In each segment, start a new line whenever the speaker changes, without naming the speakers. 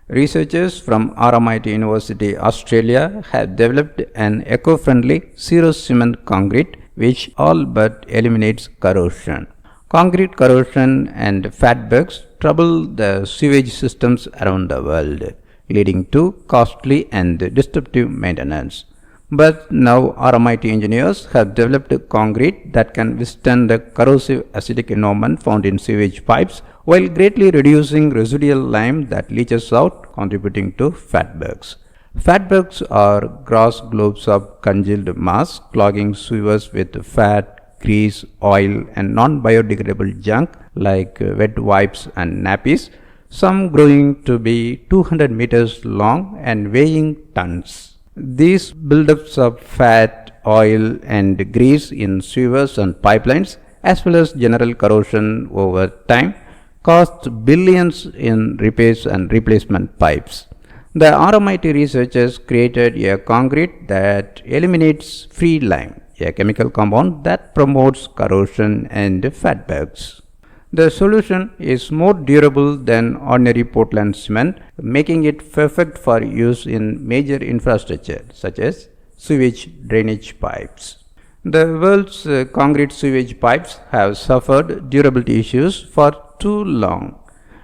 Researchers from RMIT University, Australia have developed an eco-friendly zero cement concrete which all but eliminates corrosion. Concrete corrosion and fatbergs trouble the sewage systems around the world, leading to costly and disruptive maintenance. But now RMIT engineers have developed concrete that can withstand the corrosive acidic environment found in sewage pipes while greatly reducing residual lime that leaches out, contributing to fatbergs. Fatbergs are gross globes of congealed mass clogging sewers with fat, grease, oil and non-biodegradable junk like wet wipes and nappies, some growing to be 200 meters long and weighing tons. These buildups of fat, oil and grease in sewers and pipelines as well as general corrosion over time cost billions in repairs and replacement pipes. The RMIT researchers created a concrete that eliminates free lime, a chemical compound that promotes corrosion and fatbergs. The solution is more durable than ordinary Portland cement, making it perfect for use in major infrastructure such as sewage drainage pipes. The world's concrete sewage pipes have suffered durability issues for too long.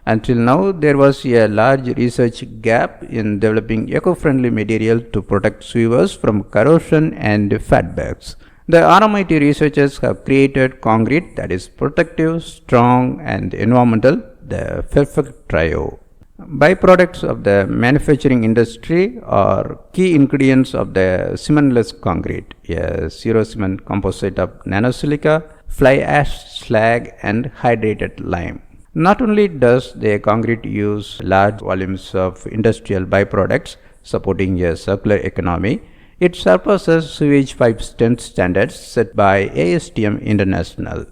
Until now, there was a large research gap in developing eco-friendly material to protect sewers from corrosion and fatbergs. The RMIT researchers have created concrete that is protective, strong and environmental, the perfect trio. Byproducts of the manufacturing industry are key ingredients of the cementless concrete, a zero cement composite of nanosilica, fly ash, slag and hydrated lime. Not only does the concrete use large volumes of industrial byproducts supporting a circular economy, it surpasses sewage pipe strength standards set by ASTM International.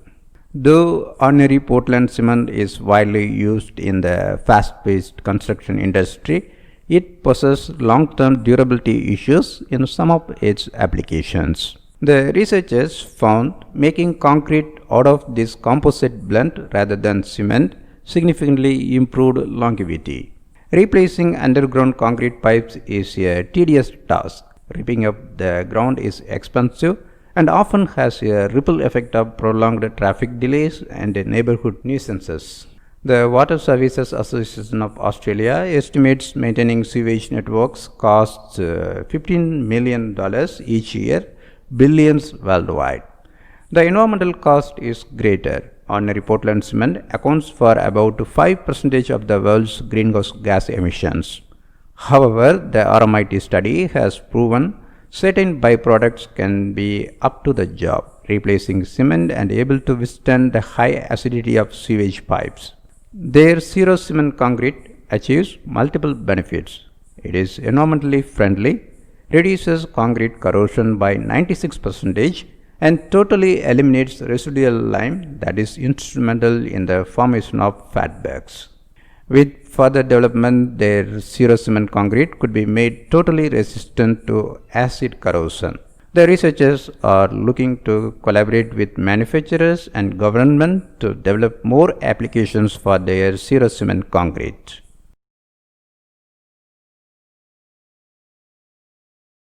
Though ordinary Portland cement is widely used in the fast-paced construction industry, it possesses long-term durability issues in some of its applications. The researchers found making concrete out of this composite blend rather than cement significantly improved longevity. Replacing underground concrete pipes is a tedious task. Ripping up the ground is expensive and often has a ripple effect of prolonged traffic delays and neighborhood nuisances. The Water Services Association of Australia estimates maintaining sewage networks costs $15 million each year, billions worldwide. The environmental cost is greater. Ordinary Portland cement accounts for about 5% of the world's greenhouse gas emissions. However, the RMIT study has proven certain byproducts can be up to the job, replacing cement and able to withstand the high acidity of sewage pipes. Their zero cement concrete achieves multiple benefits. It is environmentally friendly, reduces concrete corrosion by 96% and totally eliminates residual lime that is instrumental in the formation of fatbergs. With further development, their zero cement concrete could be made totally resistant to acid corrosion. The researchers are looking to collaborate with manufacturers and government to develop more applications for their zero cement concrete.